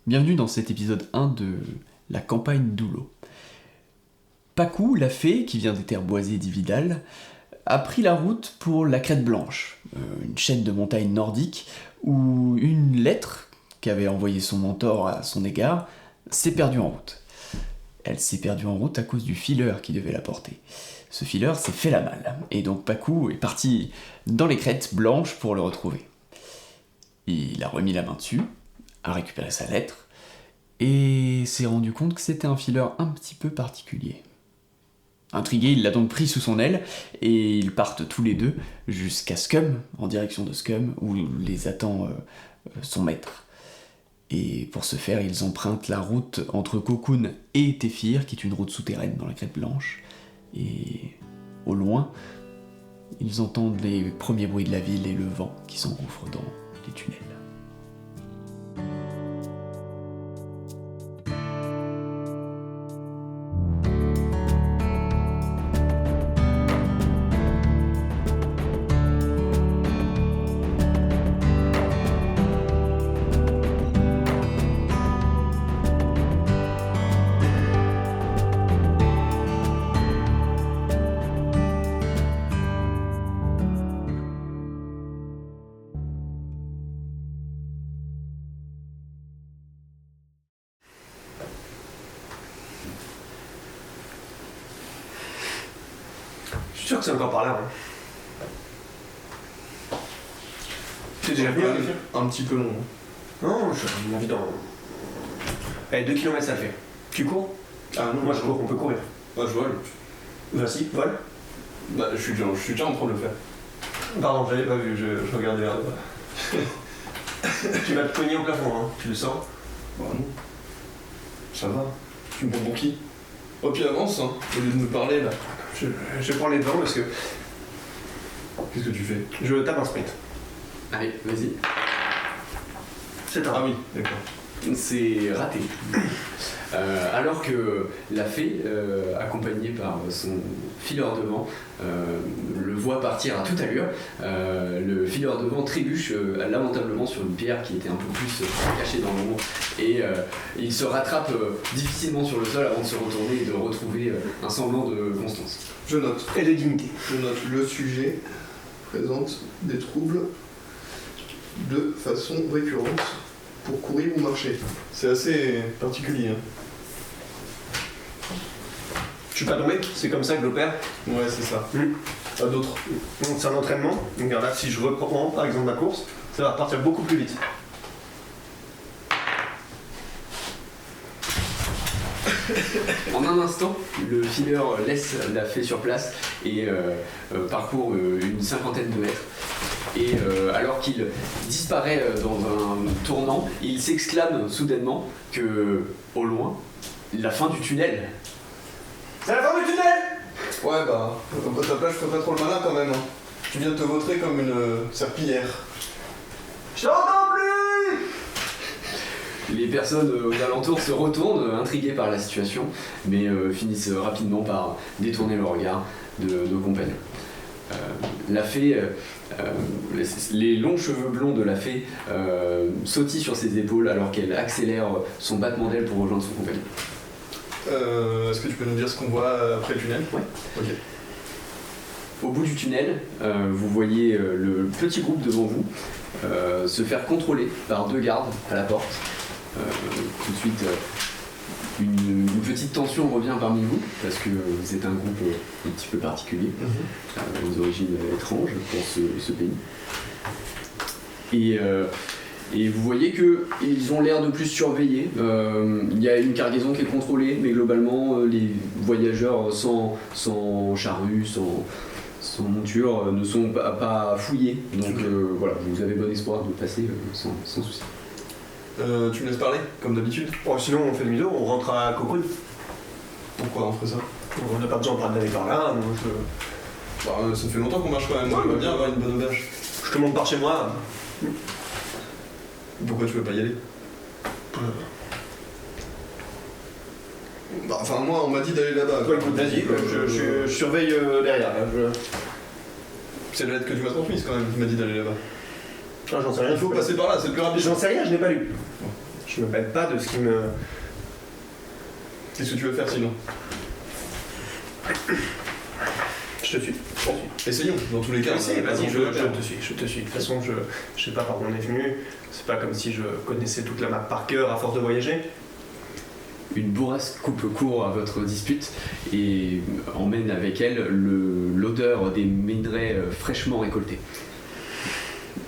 Bienvenue dans cet épisode 1 de la campagne d'Oulo. Pacou, la fée, qui vient des terres boisées d'Ividal, a pris la route pour la Crête Blanche, une chaîne de montagnes nordiques où une lettre qu'avait envoyée son mentor à son égard s'est perdue en route. Elle s'est perdue en route à cause du fileur qui devait la porter. Ce fileur s'est fait la malle, et donc Pacou est parti dans les Crêtes Blanches pour le retrouver. Il a remis la main dessus, a récupéré sa lettre, et s'est rendu compte que c'était un fileur un petit peu particulier. Intrigué, il l'a donc pris sous son aile, et ils partent tous les deux jusqu'à Scum, en direction de Scum, où les attend son maître. Et pour ce faire, ils empruntent la route entre Cocoon et Téphir, qui est une route souterraine dans la Crête Blanche, et au loin, ils entendent les premiers bruits de la ville et le vent qui s'engouffre dans les tunnels. Je suis sûr que c'est encore par là. Hein. C'est déjà bien un petit peu long. Non, je suis à mon avis dans... Allez, 2 km ça le fait. Tu cours? Ah non, moi je cours, on peut courir. Bah je vole. Vas-y, vole. Bah je suis déjà en train de le faire. Pardon, j'avais pas vu, je regardais vers le bas. Tu vas te cogner au plafond, hein. Tu le sens? Bah non. Ça va. Tu me prends pour qui? Oh puis avance, hein, au lieu de me parler là. Je prends les devants parce que Qu'est-ce que tu fais? je tape un sprint. Allez, vas-y. C'est un. Ah oui, d'accord. C'est raté. Alors que la fée, accompagnée par son fileur de vent, le voit partir à toute allure, le fileur de vent trébuche lamentablement sur une pierre qui était un peu plus cachée dans l'ombre, et il se rattrape difficilement sur le sol avant de se retourner et de retrouver un semblant de constance. Je note. Et de dignité. Je note le sujet présente des troubles de façon récurrente pour courir ou marcher. C'est assez particulier. Hein. Je suis pas tombé, c'est comme ça que j'opère. Ouais, c'est ça. Pas d'autres. Donc c'est un entraînement. Donc regarde là, si je reprends par exemple ma course, ça va partir beaucoup plus vite. En un instant, le fileur laisse la fée sur place et parcourt une cinquantaine de mètres. Et alors qu'il disparaît dans un tournant, il s'exclame soudainement que, au loin, la fin du tunnel. C'est la fin du tunnel! Ouais bah, à ta place je ferais pas trop le malin quand même. Hein. Tu viens de te vautrer comme une serpillière. Je t'entends plus! Les personnes aux alentours se retournent, intriguées par la situation, mais finissent rapidement par détourner le regard de nos compagnons. La fée, les longs cheveux blonds de la fée sautillent sur ses épaules alors qu'elle accélère son battement d'aile pour rejoindre son compagnon. Est-ce que tu peux nous dire ce qu'on voit après le tunnel? Ouais. Ok. Au bout du tunnel, vous voyez le petit groupe devant vous se faire contrôler par 2 gardes à la porte. Tout de suite, une petite tension revient parmi vous, parce que vous êtes un groupe un petit peu particulier, aux origines étranges pour ce pays. Et vous voyez qu'ils ont l'air de plus surveiller. Il y a une cargaison qui est contrôlée, mais globalement, les voyageurs sans charrue, sans monture, ne sont pas fouillés. Donc voilà, vous avez bon espoir de passer sans souci. Tu me laisses parler, comme d'habitude? Bon, sinon on fait demi-tour, on rentre à Cocoon. Pourquoi on ferait ça? On n'a pas besoin d'aller par là. Moi, Bah, ça fait longtemps qu'on marche quand même, on va bien avoir une bonne auberge. je te montre par chez moi. Pourquoi tu veux pas y aller? Bah, enfin, moi, on m'a dit d'aller là-bas. Toi, écoute, vas-y, je surveille derrière. Là, C'est la lettre que tu m'as transmise quand même, qui m'a dit d'aller là-bas. Ah, j'en sais rien. Il faut passer par là, c'est le plus rapide. J'en sais rien, je n'ai pas lu. Je me bête pas de ce qui me... Qu'est-ce que tu veux faire sinon? Je te suis. Essayons, dans tous les cas. Vas-y, je te suis. De toute façon, je sais pas par où on est venu. C'est pas comme si je connaissais toute la map par cœur à force de voyager. Une bourrasque coupe court à votre dispute et emmène avec elle l'odeur des minerais fraîchement récoltés.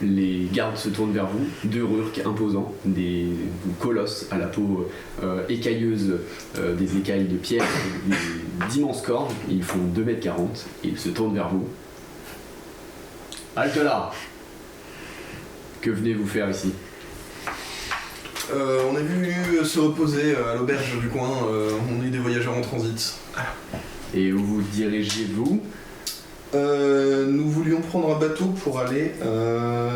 Les gardes se tournent vers vous, deux Rurks imposants, des colosses à la peau écailleuse, des écailles de pierre, d'immenses cornes. Ils font 2,40 m et ils se tournent vers vous. Halte là! Que venez-vous faire ici? On est venu se reposer à l'auberge du coin. On est des voyageurs en transit. Et où vous dirigez-vous? Nous voulions prendre un bateau pour aller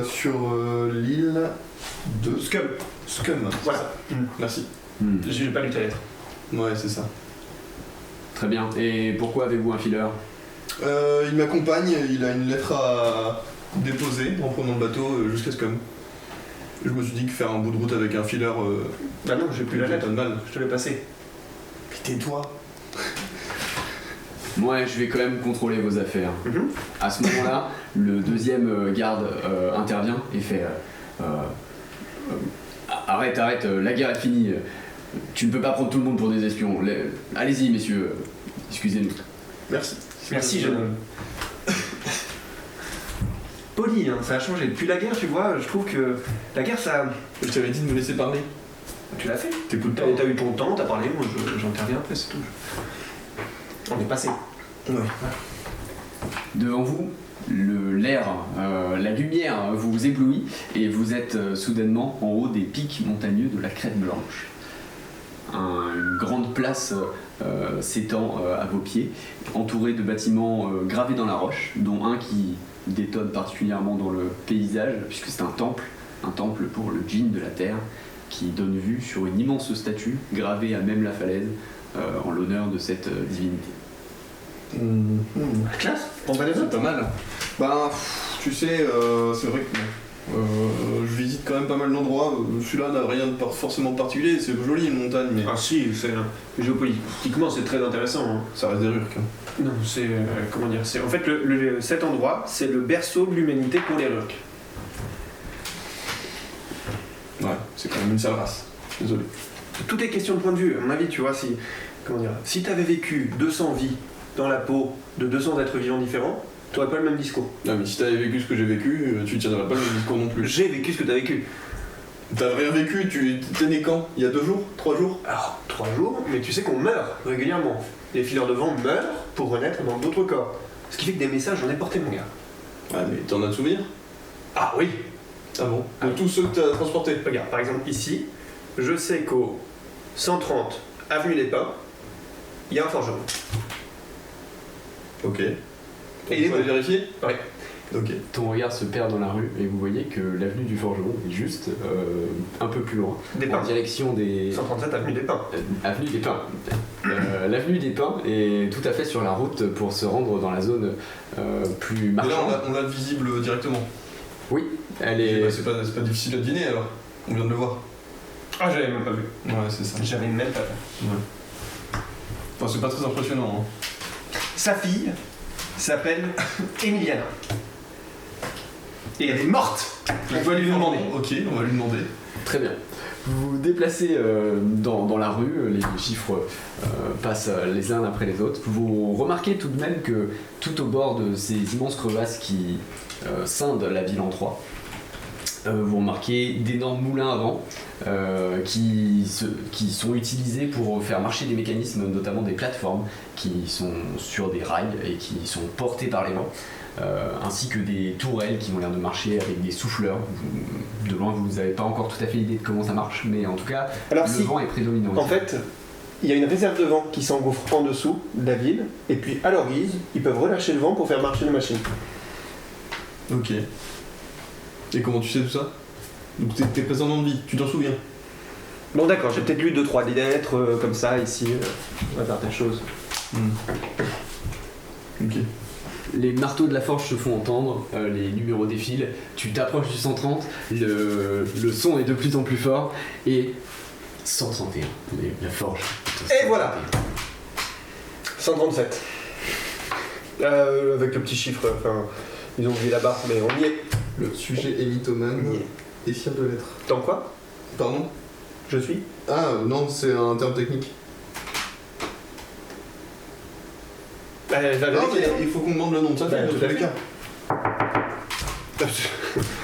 sur l'île de Scum. Voilà. Merci. J'ai pas lu ta lettre. Ouais, c'est ça. Très bien. Et pourquoi avez-vous un fileur? Il m'accompagne, il a une lettre à déposer en prenant le bateau jusqu'à Scum. Je me suis dit que faire un bout de route avec un fileur... Bah non, j'ai plus la lettre. Pas de mal. Je te l'ai passé. Mais tais-toi. Moi, je vais quand même contrôler vos affaires. À ce moment-là, le deuxième garde intervient et fait arrête, la guerre est finie. Tu ne peux pas prendre tout le monde pour des espions. Allez-y, messieurs. Excusez-nous. Merci, jeune homme. Poli, hein, ça a changé. Depuis la guerre, tu vois, je trouve que la guerre, ça... Je t'avais dit de me laisser parler. Tu l'as fait. T'écoutes pas. T'as eu ton temps, t'as parlé, moi j'interviens après, c'est tout. On est passé. Ouais. Devant vous, l'air, la lumière vous éblouit et vous êtes soudainement en haut des pics montagneux de la Crête Blanche. Une grande place s'étend à vos pieds, entourée de bâtiments gravés dans la roche, dont un qui détonne particulièrement dans le paysage, puisque c'est un temple pour le djinn de la terre, qui donne vue sur une immense statue gravée à même la falaise en l'honneur de cette divinité. Classe. On va les C'est pas mal. Bah, tu sais, c'est vrai que je visite quand même pas mal d'endroits. Celui-là n'a rien de forcément particulier. C'est joli une montagne, mais Ah si, c'est géopolitiquement c'est très intéressant. Hein. ça reste des Rurks. Non, c'est comment dire, c'est en fait cet endroit, c'est le berceau de l'humanité pour les Rurks. Ouais, c'est quand même une sale race. Désolé. Tout est question de point de vue. À mon avis, tu vois, si t'avais vécu 200 vies dans la peau de 200 êtres vivants différents, t'aurais pas le même discours. Non, mais si t'avais vécu ce que j'ai vécu, tu tiendrais pas le même discours non plus. J'ai vécu ce que t'as vécu. T'as rien vécu, t'es né quand? Il y a 2 jours? 3 jours? Alors, 3 jours, mais tu sais qu'on meurt régulièrement. Les fileurs de vent meurent pour renaître dans d'autres corps. Ce qui fait que des messages, j'en ai porté, mon gars. Ouais, mais t'en as de souvenirs? Ah oui. Ah bon? De tous ceux que t'as transportés? Regarde, par exemple, ici, je sais qu'au 130 avenue des Pins, il y a un forgeron. Ok. Et il faut aller vérifier? Ouais. Ok. Ton regard se perd dans la rue et vous voyez que l'avenue du Forgeron est juste un peu plus loin, Des en Pins. direction des... 137 avenue des Pins. Avenue des Pins. L'avenue des Pins est tout à fait sur la route pour se rendre dans la zone plus Et là, marchande. on l'a visible directement. Oui, elle Eh est... ben, c'est pas difficile à deviner alors. On vient de le voir. Ah, j'avais même pas vu. Ouais, c'est ça. J'avais même pas vu. Enfin, c'est pas très impressionnant. Hein. Sa fille s'appelle Emiliana. Et elle est morte. On va lui demander. Ok, on va lui demander. Très bien. Vous vous déplacez dans la rue, les chiffres passent les uns après les autres. Vous remarquez tout de même que tout au bord de ces immenses crevasses qui scindent la ville en trois, vous remarquez d'énormes moulins à vent qui sont utilisés pour faire marcher des mécanismes, notamment des plateformes qui sont sur des rails et qui sont portés par les vents. Ainsi que des tourelles qui ont l'air de marcher avec des souffleurs. De loin, vous n'avez pas encore tout à fait l'idée de comment ça marche, mais en tout cas, Alors, le si, vent est prédominant. en fait, il y a une réserve de vent qui s'engouffre en dessous de la ville, et puis à leur guise, ils peuvent relâcher le vent pour faire marcher les machines. Ok. Et comment tu sais tout ça? Donc t'es présent dans le vie, tu t'en souviens? Bon d'accord, j'ai peut-être lu 2-3 lettres comme ça ici, on va faire telle chose. Ok. les marteaux de la forge se font entendre, les numéros défilent, tu t'approches du 130, le son est de plus en plus fort, et 131, la forge. Et voilà. 137. Avec le petit chiffre, enfin, ils ont oublié la barre, mais on y est. Le sujet est mythomane et fier de l'être. Dans quoi? Pardon? Je suis? Ah non, c'est un terme technique. La Non, vérité, mais il faut qu'on demande le nom de sa fille, Bah, dans tout tous à les fait. cas.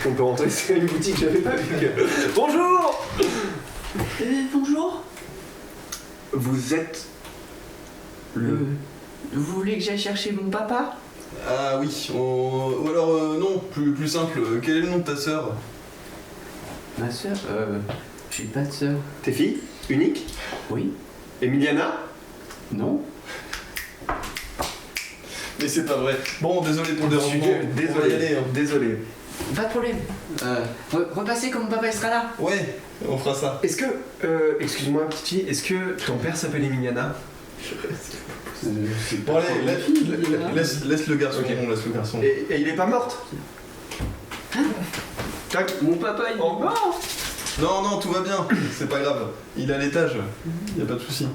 On peut rentrer, c'est une boutique, j'avais pas vu. Bonjour. Bonjour. Vous êtes Vous voulez que j'aille chercher mon papa? Ah oui, ou alors non, plus simple, quel est le nom de ta sœur? Ma sœur? J'ai pas de sœur. tes filles? Unique? Oui? Emiliana? Non? Mais c'est pas vrai. Bon, désolé pour le dérangement. On va y aller, hein. Désolé. Pas de problème. Repassez quand mon papa il sera là. Ouais, on fera ça. Est-ce que, excuse-moi petite fille, est-ce que ton père s'appelle Emiliana? Bon allez, laisse le garçon, Ok. laisse le garçon. Et il est pas morte? Tac. Mon papa il est mort. Non, tout va bien, c'est pas grave. Il est à l'étage, y a pas de souci.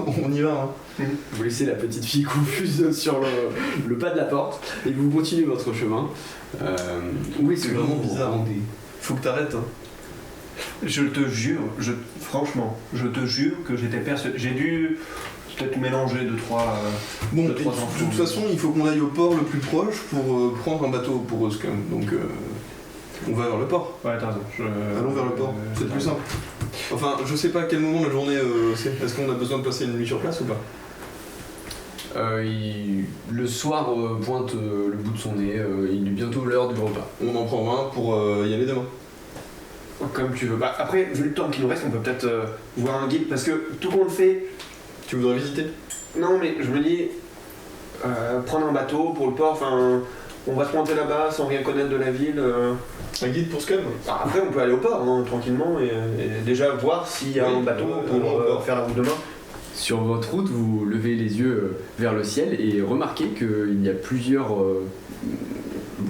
On y va, hein. Vous laissez la petite fille confuse sur le pas de la porte, et vous continuez votre chemin. Où est-ce C'est que vraiment vous bizarre. rendez? Faut que t'arrêtes, hein. Je te jure, franchement, je te jure que j'étais persuadé. J'ai dû peut-être mélanger deux, trois. Bon, deux, et trois de enfants. toute façon, il faut qu'on aille au port le plus proche pour prendre un bateau pour Oscum. Donc, on va vers le port. Ouais, t'as raison. Allons vers le port, c'est plus simple. Enfin, je sais pas à quel moment de la journée c'est. Est-ce qu'on a besoin de passer une nuit sur place ou pas? Le soir pointe le bout de son nez, il est bientôt l'heure du repas. On en prend un pour y aller demain. Comme tu veux. Bah, après, vu le temps qu'il nous reste, on peut peut-être voir un guide parce que tout compte fait. Tu voudrais visiter? Non, mais je me dis, prendre un bateau pour le port, enfin, on va se pointer là-bas sans rien connaître de la ville. Un guide pour Scum? Bah, après, on peut aller au port hein, tranquillement et déjà voir s'il y a Oui, un bateau allons au pour port. faire la route demain. Sur votre route, vous levez les yeux vers le ciel et remarquez qu'il y a plusieurs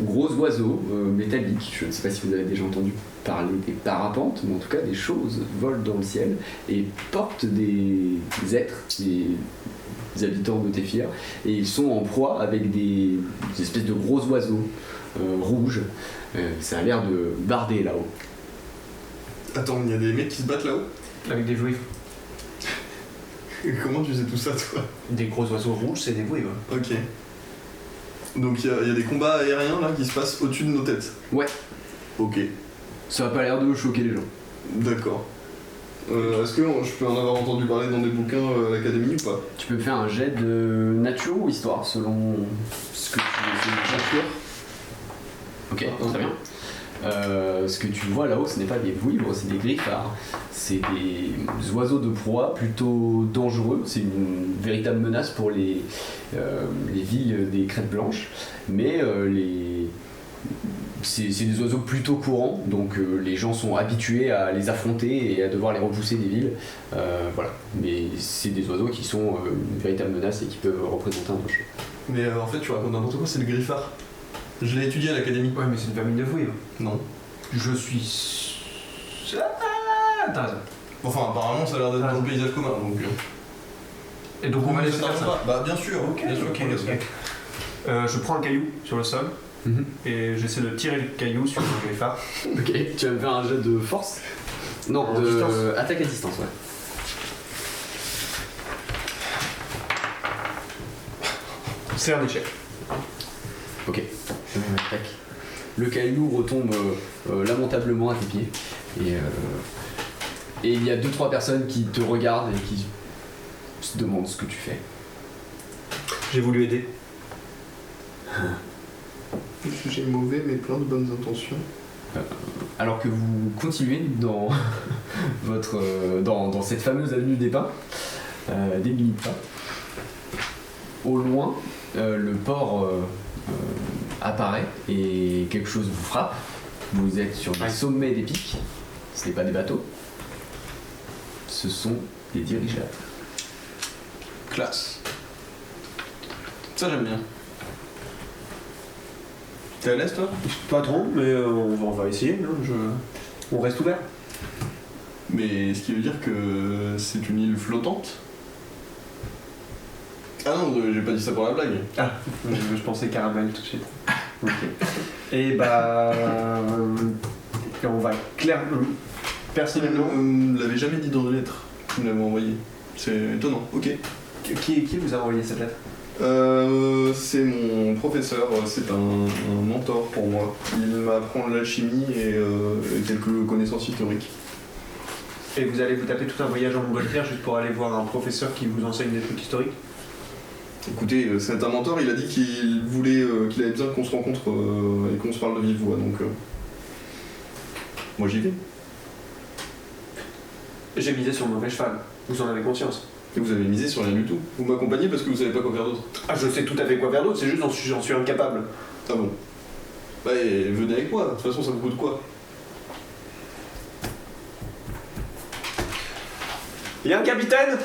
gros oiseaux métalliques. Je ne sais pas si vous avez déjà entendu parler des parapentes, mais en tout cas des choses volent dans le ciel et portent des êtres, des habitants de Téphir, et ils sont en proie avec des espèces de gros oiseaux rouges. Ça a l'air de barder là-haut. Attends, il y a des mecs qui se battent là-haut? Avec des juifs. Comment tu sais tout ça, toi? Des gros oiseaux rouges, c'est des juifs. Ok. Donc il y a des combats aériens là qui se passent au-dessus de nos têtes? Ouais, Ok, ça a pas l'air de choquer les gens. d'accord. Est-ce que je peux en avoir entendu parler dans des bouquins à l'académie ou pas? Tu peux faire un jet de nature ou histoire selon ce que tu veux. Nature. Ok, très bien. Ce que tu vois là-haut, ce n'est pas des vouivres, c'est des griffards. C'est des oiseaux de proie plutôt dangereux. C'est une véritable menace pour les villes des crêtes blanches. Mais c'est des oiseaux plutôt courants, donc les gens sont habitués à les affronter et à devoir les repousser des villes. Voilà. Mais c'est des oiseaux qui sont une véritable menace et qui peuvent représenter un danger. Mais en fait, tu racontes n'importe quoi, c'est le griffard. Je l'ai étudié à l'académie. Ouais, mais c'est une famille de juifs. Non. Je suis. T'as raison. Enfin, apparemment, ça a l'air d'être dans le paysage commun, donc. Et donc on va laisser ça faire ça. pas. Bah, bien sûr, Ok, bien sûr, ok, bien sûr. ok. Je prends un caillou sur le sol et j'essaie de tirer le caillou sur le griffard. Ok, tu vas me faire un jet de force? Non, En de distance. attaque à distance, ouais. C'est un échec. Ok. Tac. Le caillou retombe lamentablement à tes pieds. Et il y a 2-3 personnes qui te regardent et qui se demandent ce que tu fais. J'ai voulu aider. Le sujet est mauvais, mais plein de bonnes intentions. Alors que vous continuez dans dans cette fameuse avenue des Pins, des mini-pins, au loin, le port apparaît et quelque chose vous frappe. Vous êtes sur des sommets des pics. Ce n'est pas des bateaux. Ce sont des dirigeables. Classe. Ça, j'aime bien. T'es à l'aise toi? Pas trop, mais on va essayer. Hein, on reste ouvert. Mais ce qui veut dire que c'est une île flottante? Ah non, j'ai pas dit ça pour la blague. Ah, je pensais caramel tout de suite. Ok. Et bah. On va clairement. Personnellement. Vous l'avez jamais dit dans les lettres que vous m'avez envoyé. C'est étonnant, ok. Qui vous a envoyé cette lettre? C'est mon professeur, c'est un mentor pour moi. Il m'apprend l'alchimie et quelques connaissances historiques. Et vous allez vous taper tout un voyage en Montgolfière juste pour aller voir un professeur qui vous enseigne des trucs historiques? Écoutez, c'est un mentor, il a dit qu'il voulait, qu'il avait besoin qu'on se rencontre et qu'on se parle de vive voix, donc moi j'y vais. J'ai misé sur le mauvais cheval, vous en avez conscience? Et vous avez misé sur rien du tout. Vous m'accompagnez parce que vous savez pas quoi faire d'autre. Ah, je sais tout à fait quoi faire d'autre, c'est juste j'en suis incapable. Ah bon? Bah venez avec moi, de toute façon ça vous coûte quoi? Il y a un capitaine?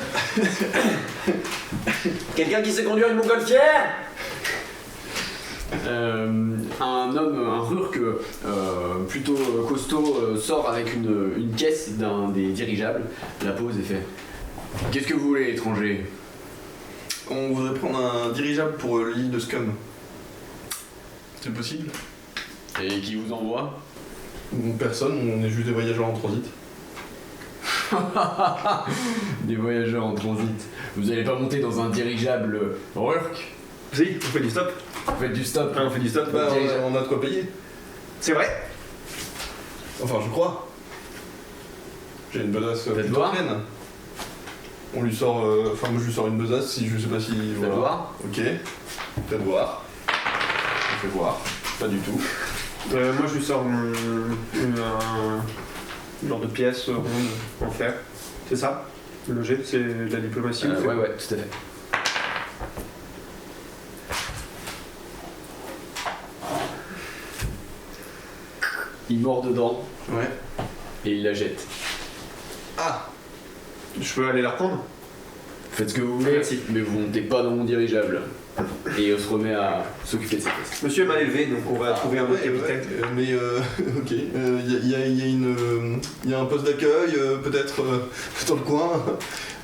Quelqu'un qui sait conduire une montgolfière? Un rurk plutôt costaud sort avec une caisse d'un des dirigeables, la pose et fait: qu'est-ce que vous voulez, étranger? On voudrait prendre un dirigeable pour l'île de Scum. C'est possible? Et qui vous envoie? Personne, on est juste des voyageurs en transit. Des voyageurs en transit. Vous allez pas monter dans un dirigeable rurk? Si, on fait du stop. Vous faites du stop. Ah, on fait du stop. Bah on a de quoi payer. C'est vrai? Enfin je crois. J'ai une besace Faites plutôt voir. pleine. On lui sort... Enfin moi je lui sors une besace si je sais pas si... Faites voir. Ok. Faites voir. On fait voir. Pas du tout. Moi je lui sors une genre de pièce ronde en fer. C'est ça? Le jet, c'est de la diplomatie? ou c'est- Ouais, tout à fait. Il mord dedans Ouais. et il la jette. Ah. Je peux aller la reprendre? Faites ce que vous voulez, Merci. mais vous montez pas dans mon dirigeable. Et on se remet à s'occuper de ses pièces. Monsieur est mal élevé, donc on va trouver un autre capitaine. mais ok. Il y a un poste d'accueil, peut-être dans le coin.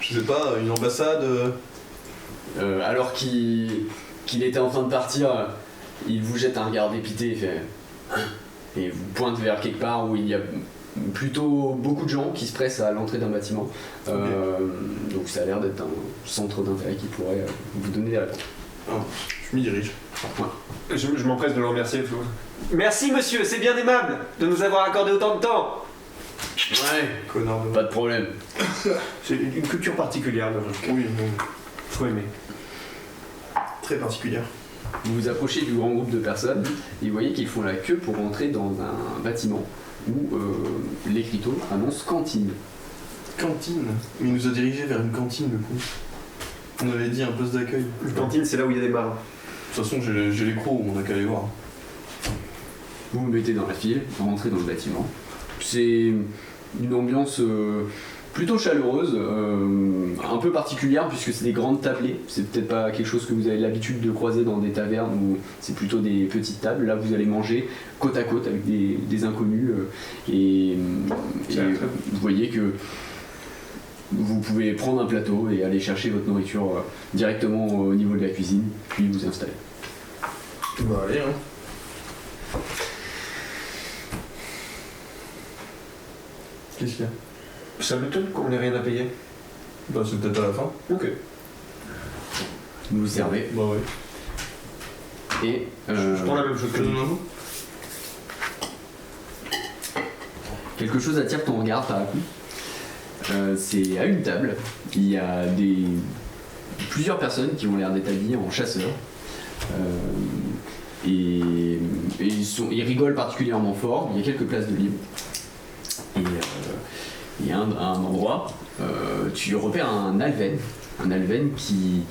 Je sais pas, une ambassade. Alors qu'il était en train de partir, il vous jette un regard dépité et fait... Et vous pointe vers quelque part où il y a plutôt beaucoup de gens qui se pressent à l'entrée d'un bâtiment. Donc ça a l'air d'être un centre d'intérêt qui pourrait vous donner des réponses. Ah, je m'y dirige. Je m'empresse de le remercier. Merci monsieur, c'est bien aimable de nous avoir accordé autant de temps. Ouais, Connard de... pas de problème. C'est une culture particulière, le Rusk. Oui, Faut aimer. très particulière. Vous vous approchez du grand groupe de personnes et vous voyez qu'ils font la queue pour rentrer dans un bâtiment où l'écriteau annonce cantine. Cantine. Mais il nous a dirigé vers une cantine du coup. On avait dit un poste d'accueil. Une cantine, c'est là où il y a des marins. De toute façon, j'ai les crocs, on a qu'à aller voir. Vous vous mettez dans la file, vous rentrez dans le bâtiment. C'est une ambiance plutôt chaleureuse, un peu particulière puisque c'est des grandes tablées. C'est peut-être pas quelque chose que vous avez l'habitude de croiser dans des tavernes où c'est plutôt des petites tables. Là, vous allez manger côte à côte avec des inconnus et vous voyez que vous pouvez prendre un plateau et aller chercher votre nourriture directement au niveau de la cuisine, puis vous installer. Bah allez hein. Qu'est-ce qu'il y a? Ça m'étonne qu'on n'ait rien à payer. Bah c'est peut-être à la fin. Ok. Vous vous servez Bah ouais. et Je prends la même chose que lui. quelque chose attire ton regard par coup. C'est à une table, il y a plusieurs personnes qui ont l'air d'être habillées en chasseurs. Et ils rigolent particulièrement fort, il y a quelques places de libre. Et il y a un endroit, tu repères un alven qui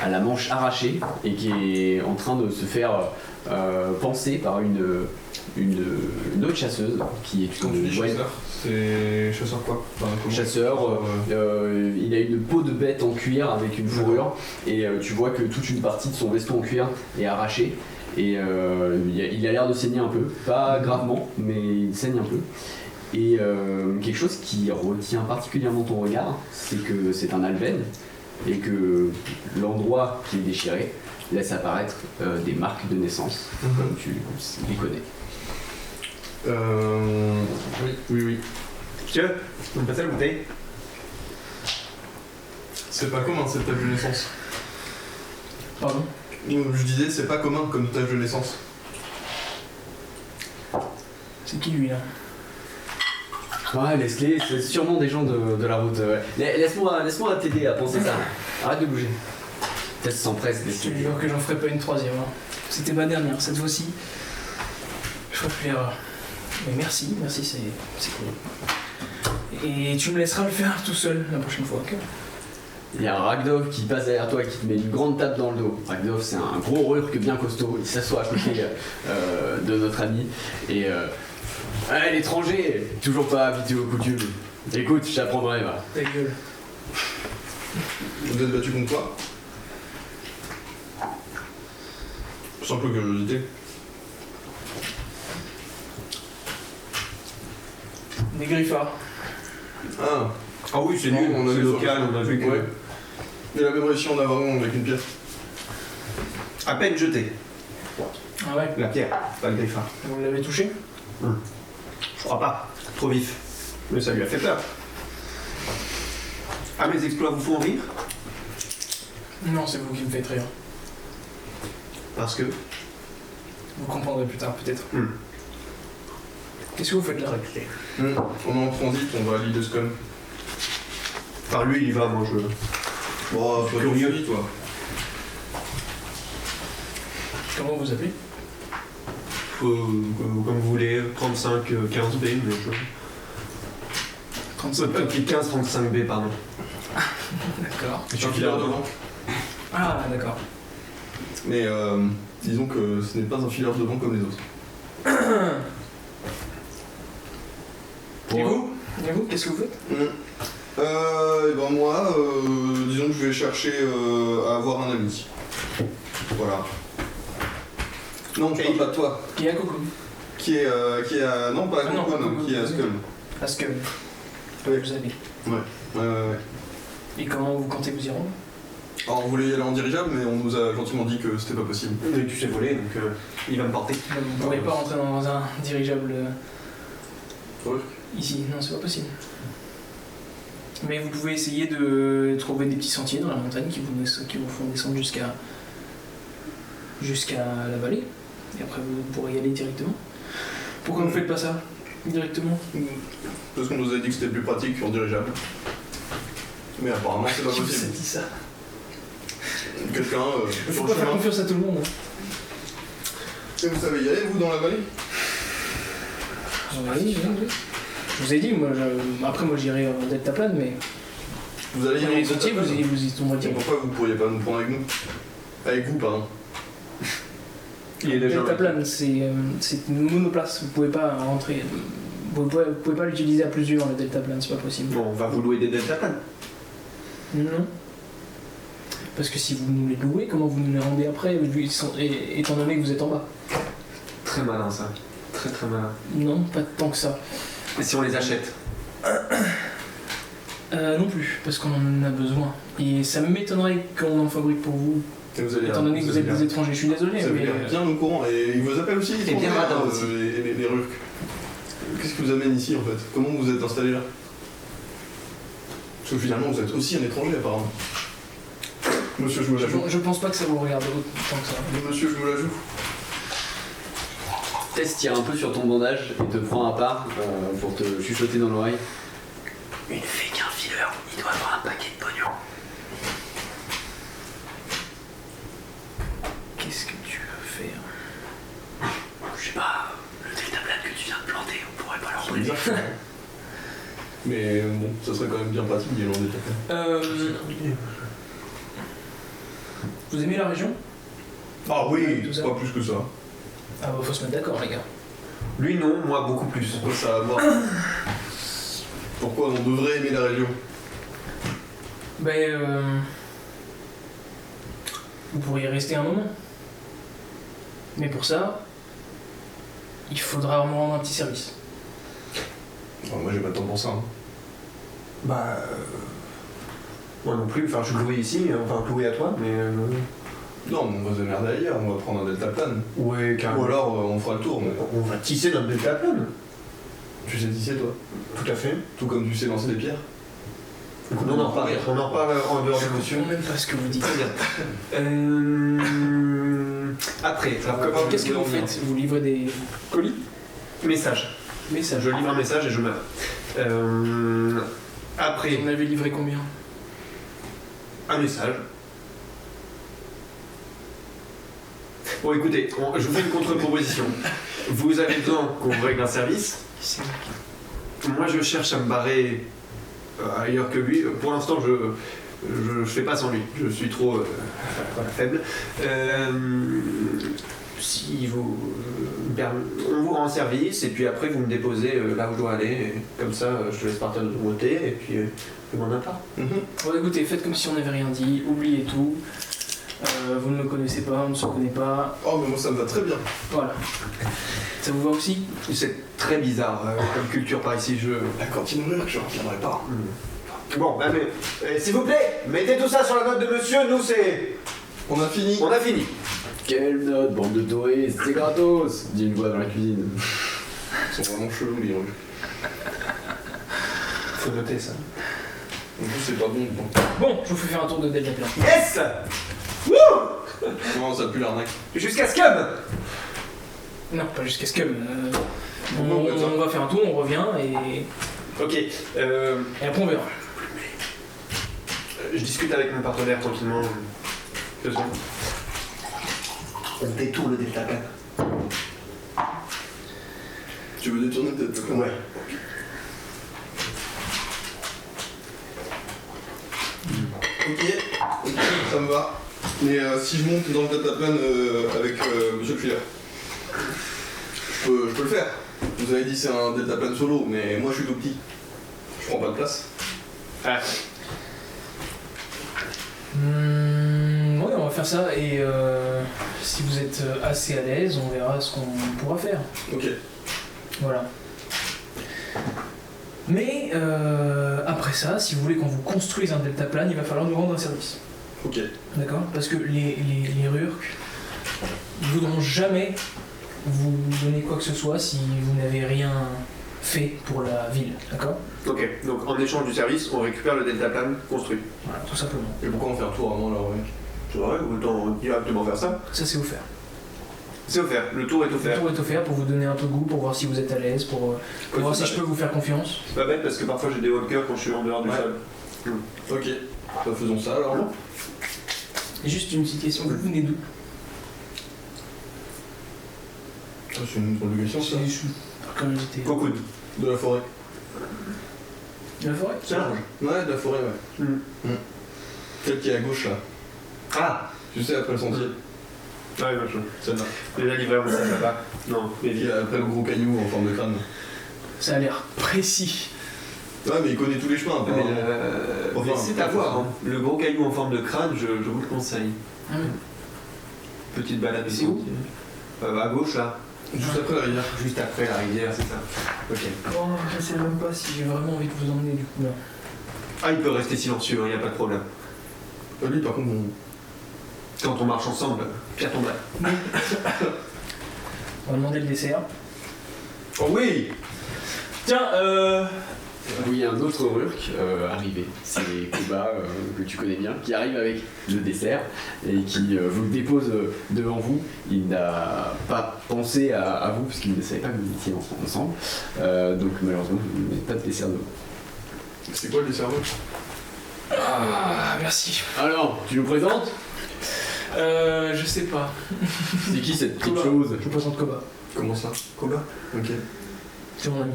a la manche arrachée et qui est en train de se faire panser par une autre chasseuse qui est Quand tu dis chasseur, c'est chasseur quoi? Enfin, comment? chasseur. Il a une peau de bête en cuir avec une fourrure et tu vois que toute une partie de son veston en cuir est arrachée Et il a l'air de saigner un peu, pas gravement, mais il saigne un peu. Et quelque chose qui retient particulièrement ton regard, c'est que c'est un alven et que l'endroit qui est déchiré laisse apparaître des marques de naissance, comme tu les connais. Oui. Monsieur, vous me passez la bouteille? C'est pas commun cette tâche de naissance. Pardon? Je disais, c'est pas commun comme tâche de naissance. C'est qui lui là? Ouais, laisse-les, c'est sûrement des gens de la route. Ouais. Laisse-moi t'aider à penser ça. Arrête de bouger. Peut-être s'empresse Je te d'essayer. jure que j'en ferai pas une troisième. Hein. C'était ma dernière, cette fois-ci. Je ferai plus l'erreur. Mais merci, c'est cool. Et tu me laisseras le faire tout seul la prochaine fois, ok? Il y a un Ragdov qui passe derrière toi et qui te met une grande tape dans le dos. Ragdov, c'est un gros rurque bien costaud. Il s'assoit à côté de notre ami. Et l'étranger, toujours pas habitué aux coutumes. Écoute, je t'apprendrai, va. Ta gueule. Vous êtes battu contre quoi? Simple curiosité. Des griffards. Ah Ah oui, c'est Non, nul, on a c'est vu local, ça. on a vu que... Ouais. Il a même réussi à en avoir un avec une pierre. À peine jeté, Ah ouais? la pierre, pas le griffard. Vous l'avez touché? Je crois pas, trop vif. Mais ça lui a fait peur. Ah, mes exploits vous font rire? Non, c'est vous qui me faites rire. Parce que... Vous comprendrez plus tard, peut-être. Hmm. Qu'est-ce que vous faites là? On est en transit, on va à l'île de Scum. Par lui, il y va, moi je... Bon, sois Curieux. curieux, toi. Comment vous appelez? Comme vous voulez, 35, 15B, mais je... 35. 15, 35B, pardon. D'accord. Je suis un fileur de vent. Ah, d'accord. Mais disons que ce n'est pas un fileur de vent comme les autres. Et vous, qu'est-ce que vous faites? Et ben moi, disons que je vais chercher à avoir un ami. Voilà. Non, je parle pas de toi. Qui est à Coco? Qui est à... Non, pas à Ah non, Cocoon, Cocoon, qui est à Scum. Parce que Oui. vous avez. Ouais. Et comment vous comptez vous y rendre? Alors on voulait y aller en dirigeable, mais on nous a gentiment dit que c'était pas possible. Et tu sais voler, donc il va me porter. Vous ne pourrez pas rentrer dans un dirigeable Ouais. ici, non, c'est pas possible. Mais vous pouvez essayer de trouver des petits sentiers dans la montagne qui vous font descendre jusqu'à la vallée. Et après vous pourrez y aller directement. Pourquoi vous faites pas ça directement? Parce qu'on nous a dit que c'était plus pratique en dirigeable. Mais apparemment c'est pas Qui vous a possible. dit ça? Quelqu'un Faut sur pas le faire chemin. confiance à tout le monde. Hein. Et vous savez y aller, vous, dans la vallée? Oui. Je vous ai dit, après moi j'irai en Delta Plane, mais Vous allez y aller les en sentiers, Delta Plane. vous y tomberez Et direct. pourquoi vous pourriez pas nous prendre avec nous? Avec vous, pardon. Il est déjà... Delta Plane, c'est une monoplace, vous pouvez pas rentrer. Vous pouvez pas l'utiliser à plusieurs, le Delta Plane, c'est pas possible. Bon, on va vous louer des deltaplanes. Non. Parce que si vous nous les louez, comment vous nous les rendez après, étant donné que vous êtes en bas? Très malin ça. Très très malin. Non, pas tant que ça. Et si on les achète? Non plus, parce qu'on en a besoin. Et ça m'étonnerait qu'on en fabrique pour vous, Et vous allez étant donné que vous êtes des étrangers. Je suis désolé, Vous mais... avez bien au courant. Et ils vous appellent aussi, les Et bien étrangers, radin aussi. les Rurks. Qu'est-ce qui vous amène ici, en fait? Comment vous êtes installé là? Parce que finalement, vous êtes aussi un étranger, apparemment. Monsieur, je me la joue. Je pense pas que ça vous regarde autant que ça. Monsieur, je me la joue. Tess tire un peu sur ton bandage et te prend à part pour te chuchoter dans l'oreille. Une fée qu'un fileur, il doit avoir un paquet de pognon. Qu'est-ce que tu veux faire? Je sais pas, le deltaplane que tu viens de planter, on pourrait pas leur Bizarre. redonner. Mais bon, ça serait quand même bien pratique d'y aller en détecteur. Vous aimez la région? Ah oui, tout ça. pas plus que ça. Ah bah faut se mettre d'accord les gars. Lui non, moi beaucoup plus. Pourquoi ça a à voir? Pourquoi on devrait aimer la région? Vous pourriez rester un moment. Mais pour ça, il faudra me rendre un petit service. Moi j'ai pas le temps pour ça. Hein. Bah. Moi non plus, enfin je suis cloué ici, enfin cloué à toi, mais. Non, mais on va se démerder ailleurs, on va prendre un deltaplane. Ouais, Ou carrément. alors on fera le tour, mais On va tisser notre deltaplane. tu sais tisser toi. Tout à fait. Tout comme tu sais lancer des pierres. Écoute, on en reparle en dehors Je de monsieur. comprends même pas ce que vous dites. Très bien. Après, alors, Qu'est-ce que vous faites? Vous livrez des colis? Message. Message. Je livre un message et je me. Après, Vous en avez livré combien? un message. Bon, écoutez, je vous fais une contre-proposition. Vous avez besoin qu'on vous règle un service. Moi, je cherche à me barrer ailleurs que lui. Pour l'instant, je fais pas sans lui. Je suis trop voilà, faible. Si vous, on vous rend service et puis après vous me déposez là où je dois aller. Et comme ça, je te laisse partir de ton côté et puis je m'en pas. Bon, écoutez, faites comme si on n'avait rien dit, oubliez tout. Vous ne me connaissez pas, on ne se connaît pas. Oh, mais moi ça me va très bien. Voilà. Ça vous va aussi? C'est très bizarre comme culture par ici. La cantine rurale, je reviendrai pas. Bon, bah, mais s'il vous plaît, mettez tout ça sur la note de monsieur. Nous, c'est. On a fini. On a fini. Quelle note, bande de touristes, c'est gratos, dit une voix dans la cuisine. Ils sont vraiment chelous les rues. Faut noter ça. En plus c'est pas bon. Bon, je vous fais faire un tour de deltaplane. Yes. Non, ça pue l'arnaque. Jusqu'à Scum. Non, pas jusqu'à ce que. Pourquoi on fait ça On va faire un tour, on revient et Ok. et après on verra. Je discute avec mon partenaire tranquillement. 2 secondes. On détourne le deltaplane. Tu veux détourner peut-être? Ouais. Ok, ça me va. Mais si je monte dans le deltaplane avec monsieur le fileur, je peux le faire. Vous avez dit c'est un deltaplane solo, mais moi je suis tout petit. Je prends pas de place. Ah. Ouais, on va faire ça et si vous êtes assez à l'aise, on verra ce qu'on pourra faire. Ok. Voilà. Mais après ça, si vous voulez qu'on vous construise un deltaplane, il va falloir nous rendre un service. Ok. D'accord? Parce que les Rurks ne voudront jamais vous donner quoi que ce soit si vous n'avez rien fait pour la ville. D'accord? Ok, donc en échange du service, on récupère le deltaplane construit. Voilà, tout simplement. Et pourquoi on fait un tour avant alors mec? C'est vrai, autant directement faire ça. Ça, c'est offert. C'est offert, le tour est Le offert. tour est offert pour vous donner un peu de goût, pour voir si vous êtes à l'aise, pour voir si je peux vous faire confiance. C'est pas bête parce que parfois j'ai des walkers quand je suis en dehors du Ouais. sol. Ok. Bah, faisons ça alors. Et juste une petite question, vous venez d'où? Ça, c'est une drôle de question ça. Par curiosité. Cocoon. De la forêt. De la forêt? C'est large. Ouais, de la forêt, ouais. Celle qui est à gauche là. Ah. Tu sais, après le sentier. Ouais, machin. Celle-là. Déjà livré à mon sac là-bas. Non, mais Qui est après le gros caillou en forme de crâne. Ça a l'air précis. Ouais, mais il connaît tous les chemins. Mais, apparemment. mais c'est à voir. Hein. Le gros caillou en forme de crâne, je vous le conseille. Ah oui. Petite balade. C'est où? À gauche là. Juste après la rivière. Juste après la rivière, c'est ça. Ok. Oh, je sais même pas si j'ai vraiment envie de vous emmener du coup là. Ah, il peut rester silencieux, il n'y a pas de problème. Lui, par contre, Quand on marche ensemble, Pierre tomberait. On va demander le dessert. Oh oui. Tiens, Oui, il y a un autre Rurk arrivé, c'est Koba, que tu connais bien, qui arrive avec le dessert et qui vous le dépose devant vous. Il n'a pas pensé à vous parce qu'il ne savait pas que vous étiez ensemble, donc malheureusement vous n'avez pas de dessert devant. c'est quoi le dessert? ah, merci. Alors, tu nous présentes? Je sais pas. C'est qui cette petite Koba. chose? Je vous présente Koba. Comment ça? Koba. Ok. C'est mon ami.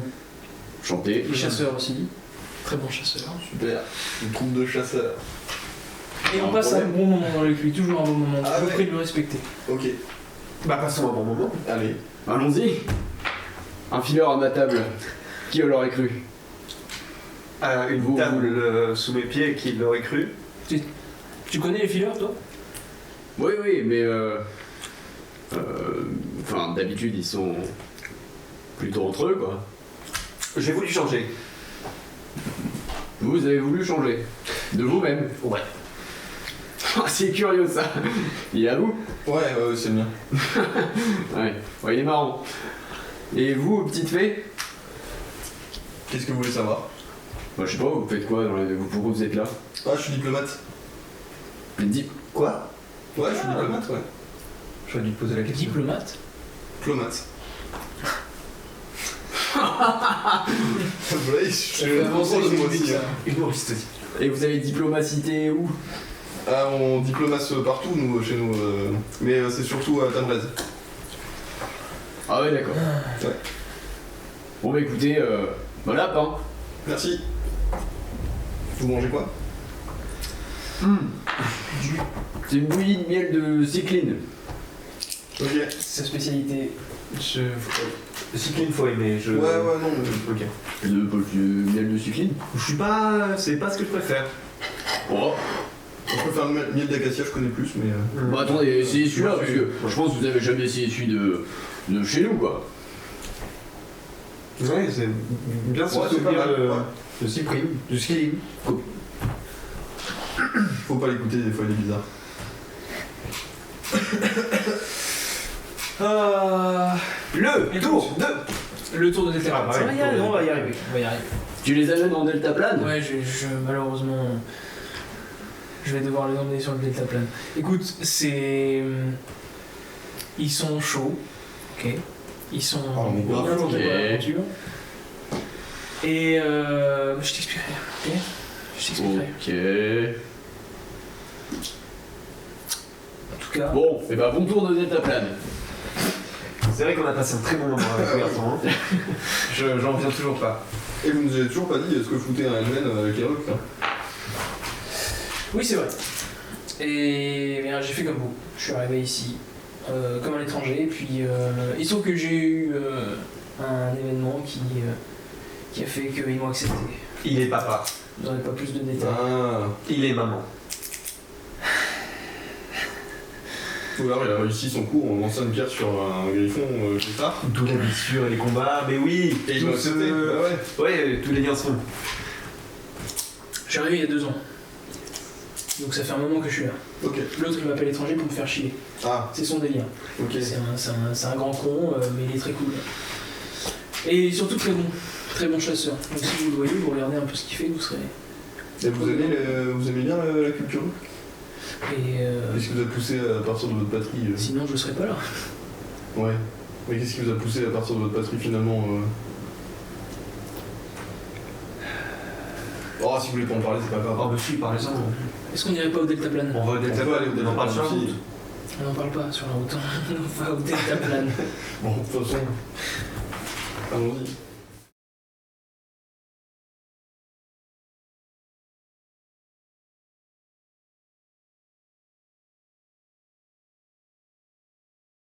Chanté. Il est chasseur aussi. Très bon chasseur. Super. Une troupe de chasseurs. Et on Un passe un problème. bon moment avec lui, toujours un bon moment. Ah Je vous ouais. prie de le respecter. Ok. Bah, passons un bon moment. Allez. Allons-y. Un fileur à ma table. Qui l'aurait cru? Une Vous- table sous mes pieds, qui l'aurait cru. Tu connais les fileurs, toi? Oui, oui, mais Enfin, d'habitude, ils sont plutôt entre eux, quoi. J'ai voulu changer. Vous avez voulu changer. De vous-même. Ouais. C'est curieux, ça. Il est à vous? Ouais, c'est le mien. Ouais, il est marrant. Et vous, petite fée? Qu'est-ce que vous voulez savoir? Bah, je sais pas, vous faites quoi pourquoi vous êtes là? Ah, je suis diplomate. Quoi? Ouais, je suis diplomate, ouais. J'aurais dû te poser la question. Diplomate. Diplomate. Voilà, je suis avancer les moi musiques, aussi. ça. Humoriste aussi. Et vous avez diplomacité où? Ah, on diplomace partout, nous, chez nous. Mais c'est surtout à Tabrez. Ah ouais, d'accord. Ouais. Bon bah écoutez, bon lapin. Merci. Vous mangez quoi? C'est une bouillie de miel de cycline. Ok. Sa spécialité. Cycline, faut aimer. Ouais, non, mais... Ok. De miel de cycline? Je suis pas. C'est pas ce que je préfère. Oh. Je préfère le miel d'acacia, je connais plus, mais... Bah attendez, essayez celui-là, parce que je pense que vous avez jamais essayé celui de chez nous, quoi. Ouais, c'est bien Ouais, sûr c'est pas mal, ouais. de cycline. Du cycline. Faut pas l'écouter, des fois il est bizarre. Le tour de. Le tour de Delta Ah, ouais, on va y arriver. On va y arriver. Tu les amènes en deltaplane? Ouais, malheureusement, je vais devoir les emmener sur le deltaplane. Écoute, c'est. Ils sont chauds, ok. Ils sont Oh, mon gars, bien dans ok. l'aventure. Et je t'expliquerai, ok. Je t'expliquerai. Ok. En tout cas, Bon, et bah bon tour de deltaplane. C'est vrai qu'on a passé un très bon moment avec le garçon. Hein. J'en reviens toujours pas. Et vous nous avez toujours pas dit ce que foutait un Helmen avec les rucs, hein. oui, c'est vrai. Et bien, j'ai fait comme vous. Je suis arrivé ici, comme un étranger, et puis il se trouve que j'ai eu un événement qui a fait qu'ils m'ont accepté. Il est papa. Vous n'aurez pas plus de détails. Ah. Il est maman. Ou alors il a réussi son coup en lançant une pierre sur un griffon tard. D'où la blessure et les combats, mais oui. Et il tout m'a accepté. Ah ouais. Ouais, tous les liens sont. Je suis arrivé il y a 2 ans. Donc ça fait un moment que je suis là. Ok. L'autre il m'appelle étranger pour me faire chier. Ah, C'est son délire. ok. C'est un grand con, mais il est très cool. Et surtout très bon. Très bon chasseur. Donc si vous le voyez, vous regardez un peu ce qu'il fait, vous serez. Et vous aimez bien la culture? Et Qu'est-ce qui vous a poussé à partir de votre patrie sinon je serais pas là. Ouais. Mais qu'est-ce qui vous a poussé à partir de votre patrie finalement Oh, si vous voulez pas en parler, c'est pas grave. Oh, bah si, parlez-en. Est-ce qu'on irait pas au deltaplane? On va au On peut deltaplane, aller au on en parle deltaplane sur la aussi. route. On n'en parle pas sur la route. On va au deltaplane. Bon, de toute façon. Allons-y.